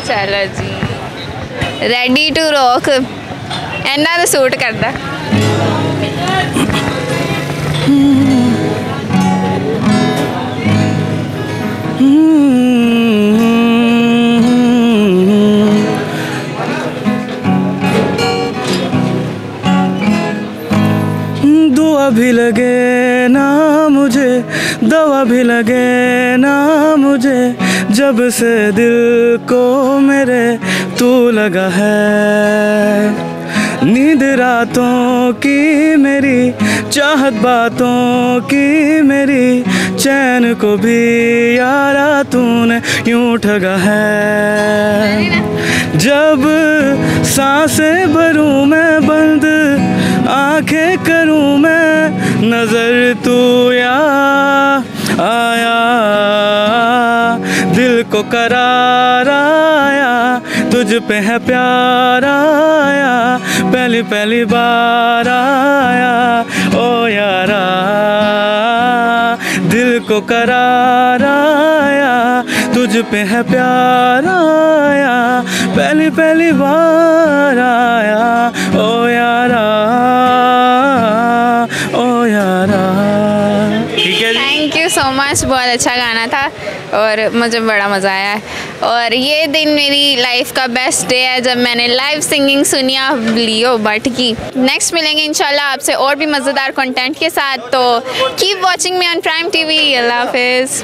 चलो जी, ready to rock. इन्ना तो सूट करता। दुआ भी लगे ना मुझे, दवा भी लगे ना मुझे, जब से दिल को मेरे तू लगा है। नींद रातों की मेरी, चाहत बातों की मेरी, चैन को भी यारा तूने यूं ठगा है। जब सांसें भरूं मैं बंद, आंखें करूं मैं, नजर तू या आया, दिल को करार आया, तुझ पे है प्यार आया, पहली पहली बार आया ओ यारा, दिल को करार आया, तुझ पे है प्यार आया, पहली पहली बार आया ओ यारा, ओ यारा। ठीक है, थैंक यू सो मच, बहुत अच्छा गाना था और मुझे बड़ा मज़ा आया। और ये दिन मेरी लाइफ का बेस्ट डे है जब मैंने लाइव सिंगिंग सुनी लियो भट्ट की। नेक्स्ट मिलेंगे इंशाल्लाह आपसे और भी मज़ेदार कंटेंट के साथ, तो keep watching me on prime TV. अल्लाह हाफिज़।